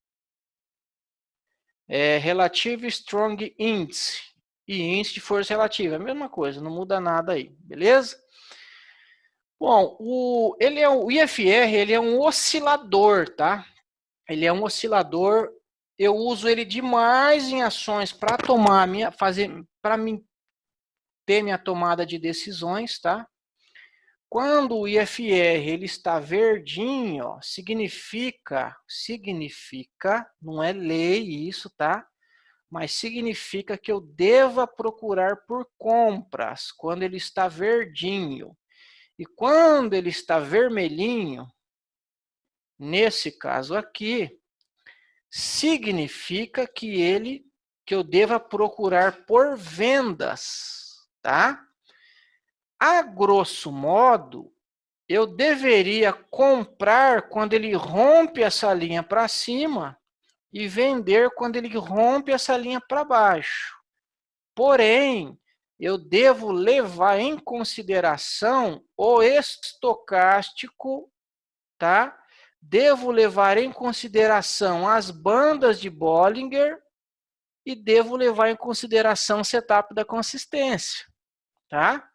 É Relative Strong Index e índice de força relativa, a mesma coisa, não muda nada aí, beleza? Bom, o IFR, ele é um oscilador, tá? Ele é um oscilador, eu uso ele demais em ações para tomar para mim ter minha tomada de decisões, tá? Quando o IFR ele está verdinho, ó, significa, não é lei isso, tá? Mas significa que eu deva procurar por compras quando ele está verdinho. E quando ele está vermelhinho, nesse caso aqui, significa que eu deva procurar por vendas, tá? A grosso modo, eu deveria comprar quando ele rompe essa linha para cima e vender quando ele rompe essa linha para baixo. Porém, eu devo levar em consideração o estocástico, tá? Devo levar em consideração as bandas de Bollinger e devo levar em consideração o setup da consistência, tá?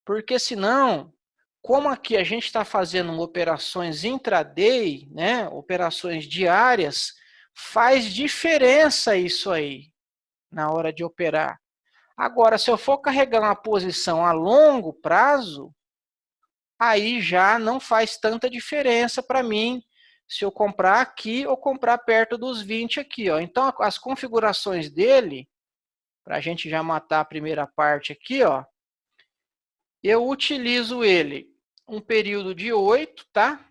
Porque senão, como aqui a gente está fazendo operações intraday, né, operações diárias, faz diferença isso aí na hora de operar. Agora, se eu for carregar uma posição a longo prazo, aí já não faz tanta diferença para mim se eu comprar aqui ou comprar perto dos 20 aqui. Ó. Então, as configurações dele, para a gente já matar a primeira parte aqui, ó, eu utilizo ele um período de 8, tá?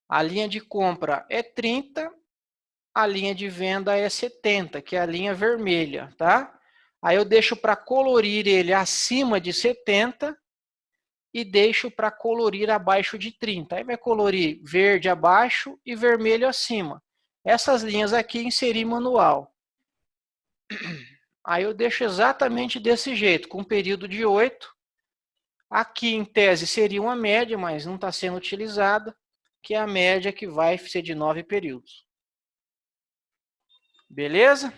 A linha de compra é 30, a linha de venda é 70, que é a linha vermelha, tá? Aí eu deixo para colorir ele acima de 70 e deixo para colorir abaixo de 30. Aí vai colorir verde abaixo e vermelho acima. Essas linhas aqui inseri manual. Aí eu deixo exatamente desse jeito, com um período de 8. Aqui, em tese, seria uma média, mas não está sendo utilizada, que é a média que vai ser de 9 períodos. Beleza?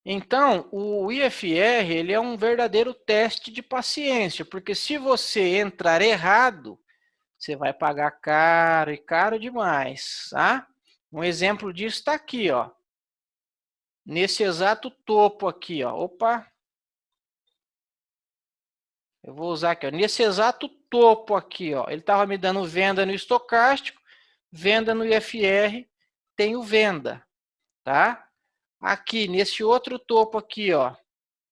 Então, o IFR ele é um verdadeiro teste de paciência, porque se você entrar errado, você vai pagar caro e caro demais, tá? Um exemplo disso está aqui, ó. Nesse exato topo aqui, ó. Opa! Eu vou usar aqui, ó. Nesse exato topo aqui, ó. Ele estava me dando venda no estocástico, venda no IFR, tenho venda, tá? Aqui, nesse outro topo aqui, ó.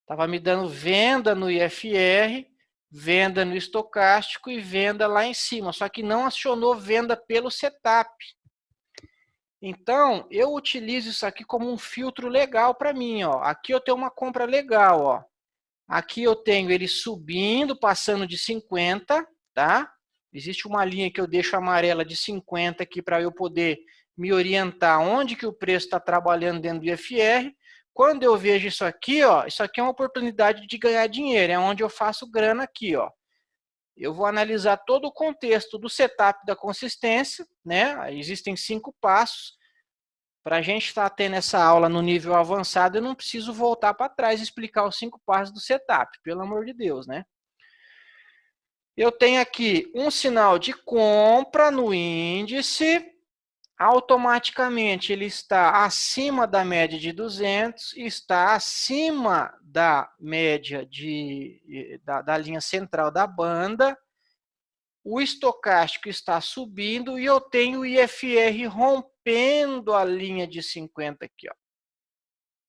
Estava me dando venda no IFR, venda no estocástico e venda lá em cima. Só que não acionou venda pelo setup. Então, eu utilizo isso aqui como um filtro legal para mim. Ó. Aqui eu tenho uma compra legal. Ó. Aqui eu tenho ele subindo, passando de 50. Tá? Existe uma linha que eu deixo amarela de 50 aqui para eu poder me orientar onde que o preço está trabalhando dentro do IFR. Quando eu vejo isso aqui é uma oportunidade de ganhar dinheiro. É onde eu faço grana aqui. Ó. Eu vou analisar todo o contexto do setup da consistência, né? Existem 5 passos. Para a gente estar tendo essa aula no nível avançado, eu não preciso voltar para trás e explicar os 5 passos do setup, pelo amor de Deus, né? Eu tenho aqui um sinal de compra no índice, automaticamente ele está acima da média de 200, está acima da média da linha central da banda, o estocástico está subindo e eu tenho o IFR rompendo a linha de 50 aqui, ó.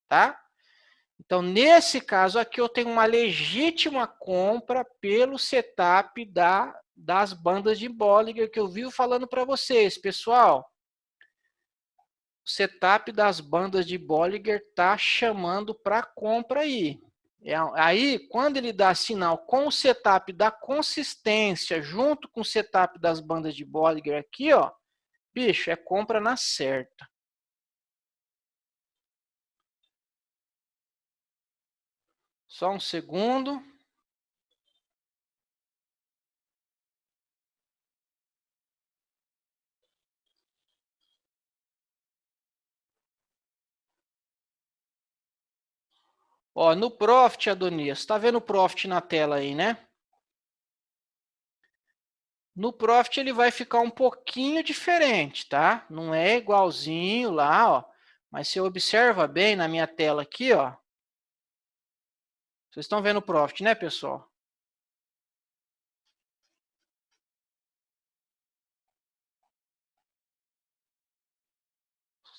Tá? Então, nesse caso aqui, eu tenho uma legítima compra pelo setup das bandas de Bollinger que eu vivo falando para vocês, pessoal. O setup das bandas de Bollinger está chamando para compra aí. Aí, quando ele dá sinal com o setup da consistência, junto com o setup das bandas de Bollinger aqui, ó, bicho, é compra na certa. Só um segundo. Ó, no Profit, Adonias, tá vendo o Profit na tela aí, né? No Profit ele vai ficar um pouquinho diferente, tá? Não é igualzinho lá, ó. Mas se observa bem na minha tela aqui, ó. Vocês estão vendo o Profit, né, pessoal?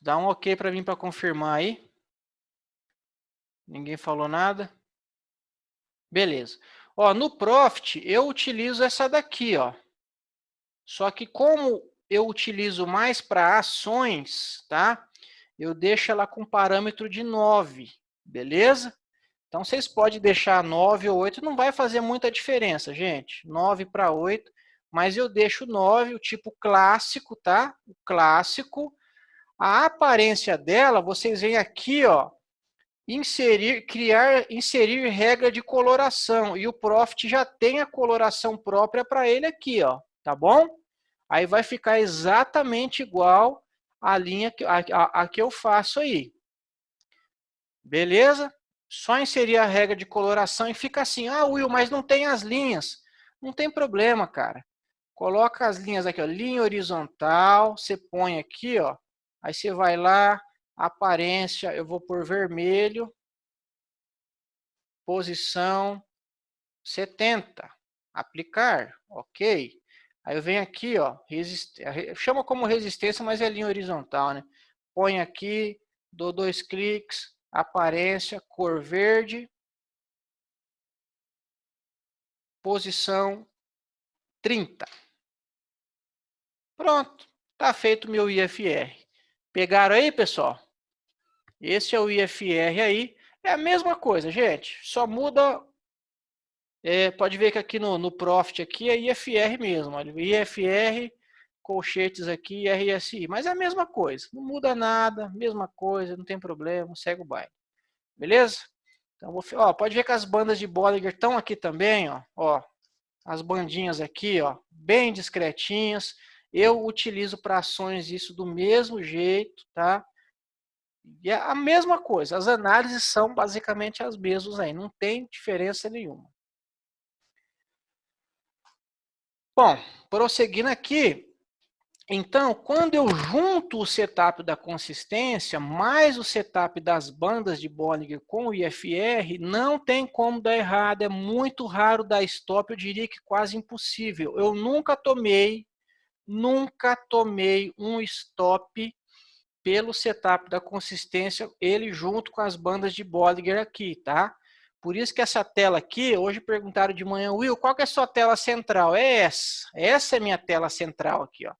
Dá um OK para mim para confirmar aí. Ninguém falou nada. Beleza. Ó, no Profit eu utilizo essa daqui, ó. Só que como eu utilizo mais para ações, tá? Eu deixo ela com parâmetro de 9, beleza? Então, vocês podem deixar 9 ou 8, não vai fazer muita diferença, gente. 9 para 8, mas eu deixo 9, o tipo clássico, tá? O clássico. A aparência dela, vocês veem aqui, ó, inserir regra de coloração. E o Profit já tem a coloração própria para ele aqui, ó, tá bom? Aí vai ficar exatamente igual a linha a que eu faço aí. Beleza? Só inserir a regra de coloração e fica assim. Ah, Will, mas não tem as linhas. Não tem problema, cara. Coloca as linhas aqui, ó, linha horizontal, você põe aqui, ó. Aí você vai lá, aparência, eu vou por vermelho, posição 70, aplicar, ok. Aí eu venho aqui, ó, chama como resistência, mas é linha horizontal, né? Põe aqui, dou 2 cliques, aparência, cor verde, posição 30. Pronto, tá feito o meu IFR. Pegaram aí, pessoal? Esse é o IFR aí. É a mesma coisa, gente. Só muda. Pode ver que aqui no Profit aqui é IFR mesmo. Olha, IFR, colchetes aqui, RSI. Mas é a mesma coisa. Não muda nada, mesma coisa, não tem problema, segue o baile. Beleza? Então, pode ver que as bandas de Bollinger estão aqui também, ó. As bandinhas aqui, ó, bem discretinhas. Eu utilizo para ações isso do mesmo jeito, tá? E é a mesma coisa, as análises são basicamente as mesmas aí, não tem diferença nenhuma. Bom, prosseguindo aqui, então, quando eu junto o setup da consistência, mais o setup das bandas de Bollinger com o IFR, não tem como dar errado, é muito raro dar stop, eu diria que quase impossível. Eu nunca tomei um stop pelo setup da consistência, ele junto com as bandas de Bollinger aqui, tá? Por isso que essa tela aqui, hoje perguntaram de manhã, Will, qual que é a sua tela central? É essa. Essa é minha tela central aqui, ó.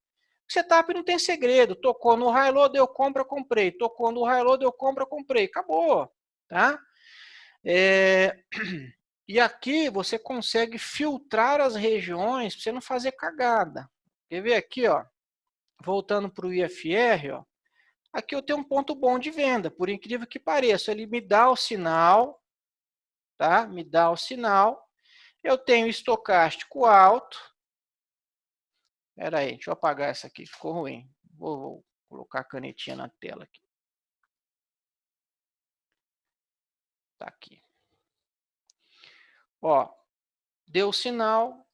O setup não tem segredo. Tocou no high low, deu compra, comprei. Tocou no high low, deu compra, comprei. Acabou, tá? E aqui você consegue filtrar as regiões para você não fazer cagada. Quer ver aqui, ó? Voltando para o IFR, ó. Aqui eu tenho um ponto bom de venda, por incrível que pareça. Ele me dá o sinal, tá? Me dá o sinal. Eu tenho estocástico alto. Espera aí, deixa eu apagar essa aqui, ficou ruim. Vou colocar a canetinha na tela aqui. Tá aqui. Ó, deu o sinal,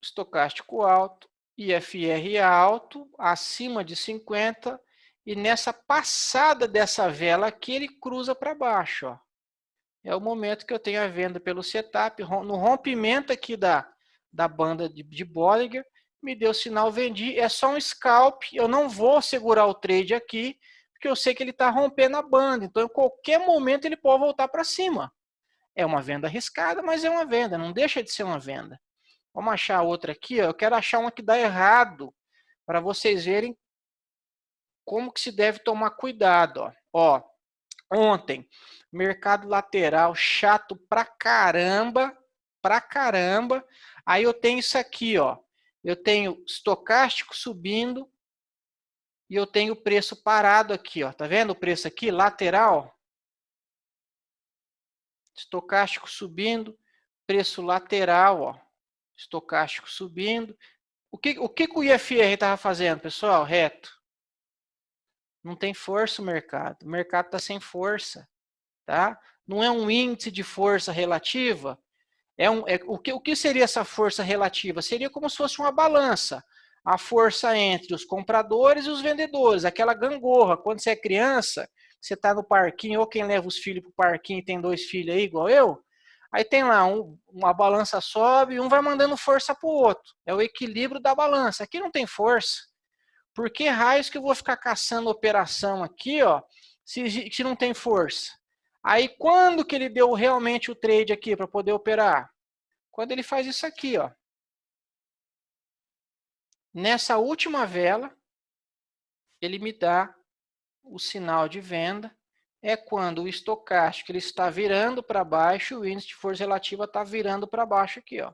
estocástico alto, IFR alto, acima de 50, e nessa passada dessa vela aqui, ele cruza para baixo, ó. É o momento que eu tenho a venda pelo setup, no rompimento aqui da banda de Bollinger, me deu sinal, vendi, é só um scalp, eu não vou segurar o trade aqui, porque eu sei que ele está rompendo a banda, então em qualquer momento ele pode voltar para cima. É uma venda arriscada, mas é uma venda, não deixa de ser uma venda. Vamos achar outra aqui, ó. Eu quero achar uma que dá errado, para vocês verem como que se deve tomar cuidado. Ó, Ontem, mercado lateral chato pra caramba, pra caramba. Aí eu tenho isso aqui, ó. Eu tenho estocástico subindo e eu tenho o preço parado aqui, ó. Tá vendo o preço aqui? Lateral. Estocástico subindo, preço lateral, ó. Estocástico subindo. O que o IFR estava fazendo, pessoal? Reto. Não tem força o mercado. O mercado está sem força, tá? Não é um índice de força relativa. O que seria essa força relativa? Seria como se fosse uma balança. A força entre os compradores e os vendedores. Aquela gangorra. Quando você é criança, você está no parquinho, ou quem leva os filhos para o parquinho e tem 2 filhos aí, igual eu, aí tem lá, uma balança sobe e um vai mandando força para o outro. É o equilíbrio da balança. Aqui não tem força. Por que raios que eu vou ficar caçando operação aqui, ó, se não tem força? Aí quando que ele deu realmente o trade aqui para poder operar? Quando ele faz isso aqui, ó. Nessa última vela, ele me dá o sinal de venda. É quando o estocástico ele está virando para baixo, o índice de força relativa está virando para baixo aqui, ó.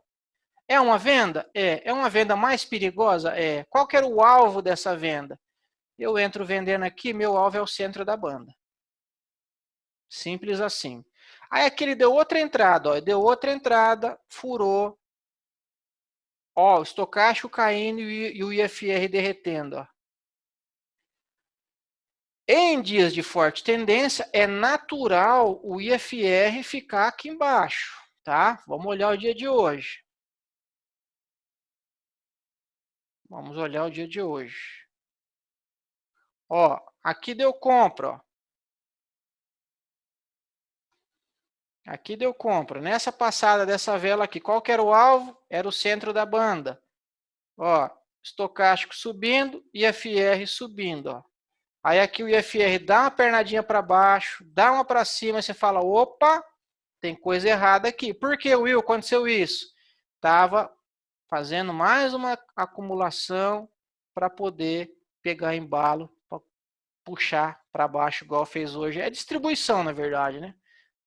É uma venda? É. É uma venda mais perigosa? É. Qual que era o alvo dessa venda? Eu entro vendendo aqui, meu alvo é o centro da banda. Simples assim. Aí aqui ele deu outra entrada, ó. Deu outra entrada, furou. Ó, o estocástico caindo e o IFR derretendo, ó. Em dias de forte tendência, é natural o IFR ficar aqui embaixo, tá? Vamos olhar o dia de hoje. Vamos olhar o dia de hoje. Ó, aqui deu compra, ó. Aqui deu compra. Nessa passada dessa vela aqui, qual que era o alvo? Era o centro da banda. Ó, estocástico subindo, IFR subindo, ó. Aí aqui o IFR dá uma pernadinha para baixo, dá uma para cima, você fala, opa, tem coisa errada aqui. Por que, Will, aconteceu isso? Tava fazendo mais uma acumulação para poder pegar embalo, para puxar para baixo, igual fez hoje. É distribuição, na verdade, né?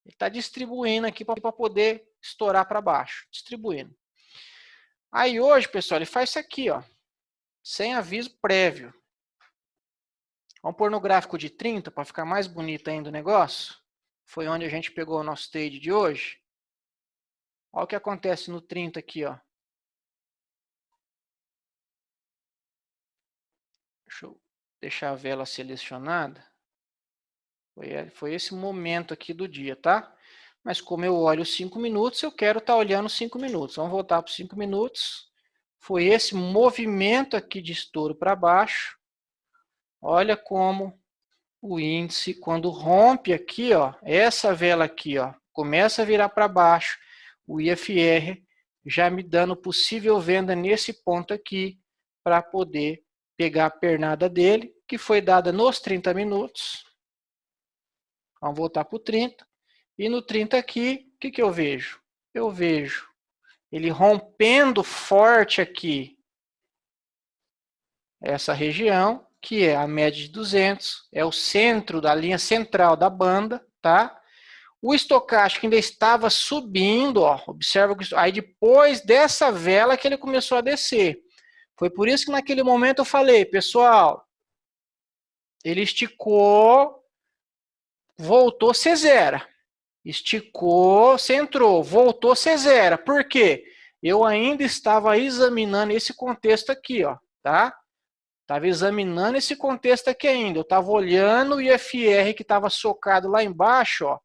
Ele está distribuindo aqui para poder estourar para baixo, distribuindo. Aí hoje, pessoal, ele faz isso aqui, ó, sem aviso prévio. Vamos pôr no gráfico de 30 para ficar mais bonito ainda o negócio. Foi onde a gente pegou o nosso trade de hoje. Olha o que acontece no 30 aqui, ó. Deixa eu deixar a vela selecionada. Foi esse momento aqui do dia, tá? Mas como eu olho 5 minutos, eu quero estar olhando 5 minutos. Vamos voltar para os 5 minutos. Foi esse movimento aqui de estouro para baixo. Olha como o índice, quando rompe aqui, ó, essa vela aqui, ó, começa a virar para baixo, o IFR já me dando possível venda nesse ponto aqui, para poder pegar a pernada dele, que foi dada nos 30 minutos. Vamos voltar para o 30. E no 30 aqui, o que eu vejo? Eu vejo ele rompendo forte aqui essa região, que é a média de 200, é o centro da linha central da banda, tá? O estocástico ainda estava subindo, ó, observa que aí depois dessa vela que ele começou a descer. Foi por isso que naquele momento eu falei, pessoal, ele esticou, voltou, você zera. Esticou, centrou, voltou, você zera. Por quê? Eu ainda estava examinando esse contexto aqui, ó, tá? Estava examinando esse contexto aqui ainda. Eu estava olhando o IFR que estava socado lá embaixo, ó,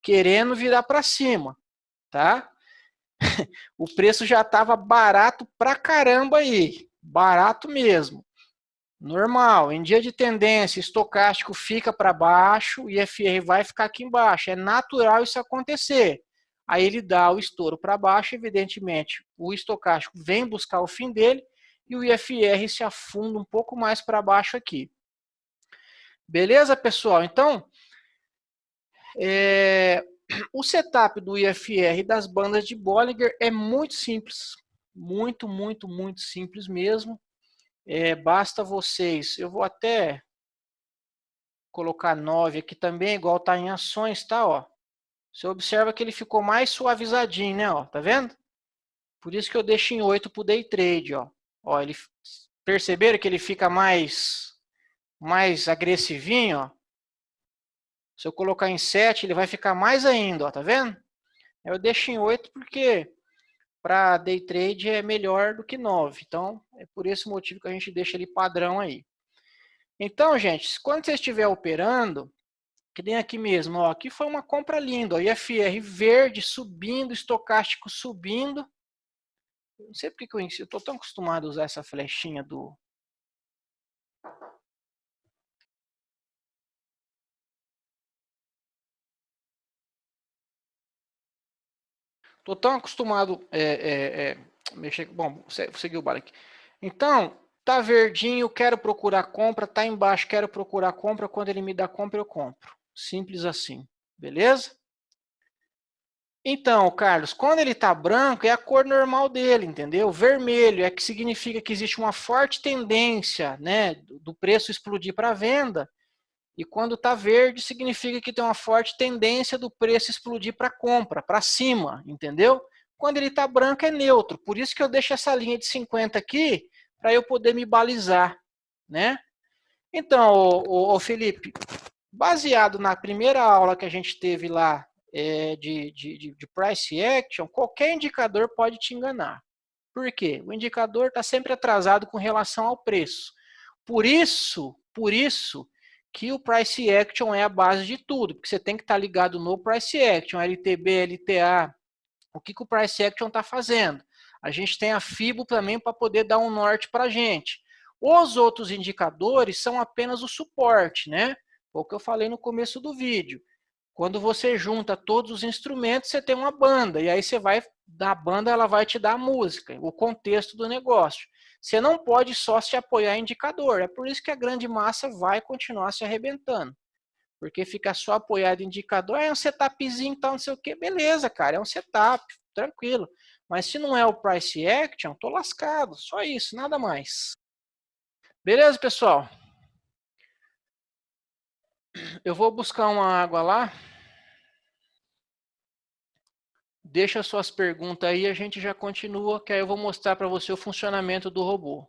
querendo virar para cima, tá? O preço já estava barato pra caramba aí, barato mesmo. Normal, em dia de tendência, estocástico fica para baixo, o IFR vai ficar aqui embaixo. É natural isso acontecer. Aí ele dá o estouro para baixo, evidentemente, o estocástico vem buscar o fim dele e o IFR se afunda um pouco mais para baixo aqui. Beleza, pessoal? Então, o setup do IFR das bandas de Bollinger é muito simples. Muito, muito, muito simples mesmo. Basta vocês... Eu vou até colocar 9 aqui também, igual está em ações, tá? Ó. Você observa que ele ficou mais suavizadinho, né? Ó, tá vendo? Por isso que eu deixo em 8 para o day trade. Ó. Ó, perceberam que ele fica mais agressivinho? Ó. Se eu colocar em 7, ele vai ficar mais ainda, ó, tá vendo? Eu deixo em 8 porque para day trade é melhor do que 9. Então, é por esse motivo que a gente deixa ele padrão aí. Então, gente, quando você estiver operando, que nem aqui mesmo, ó, aqui foi uma compra linda, ó, IFR verde subindo, estocástico subindo. Não sei porque que eu estou tão acostumado a usar essa flechinha do... Estou tão acostumado mexer... Bom, vou seguir o barco aqui. Então, tá verdinho, quero procurar compra, tá embaixo, quero procurar compra, quando ele me dá compra, eu compro. Simples assim, beleza? Então, Carlos, quando ele está branco, é a cor normal dele, entendeu? Vermelho é que significa que existe uma forte tendência, né, do preço explodir para a venda. E quando está verde, significa que tem uma forte tendência do preço explodir para compra, para cima, entendeu? Quando ele está branco, é neutro. Por isso que eu deixo essa linha de 50 aqui, para eu poder me balizar, né? Então, Felipe, baseado na primeira aula que a gente teve lá de price action, qualquer indicador pode te enganar. Por quê? O indicador está sempre atrasado com relação ao preço. Por isso que o price action é a base de tudo, porque você tem que estar ligado no price action, LTB, LTA, o que o price action está fazendo. A gente tem a FIBO também para poder dar um norte para a gente. Os outros indicadores são apenas o suporte, né? Foi o que eu falei no começo do vídeo. Quando você junta todos os instrumentos, você tem uma banda, e aí você vai, da banda ela vai te dar a música, o contexto do negócio. Você não pode só se apoiar em indicador, é por isso que a grande massa vai continuar se arrebentando. Porque fica só apoiado em indicador, é um setupzinho, tal, não sei o que, beleza, cara, é um setup, tranquilo. Mas se não é o price action, tô lascado, só isso, nada mais. Beleza, pessoal? Eu vou buscar uma água lá. Deixa suas perguntas aí, a gente já continua, que aí eu vou mostrar para você o funcionamento do robô.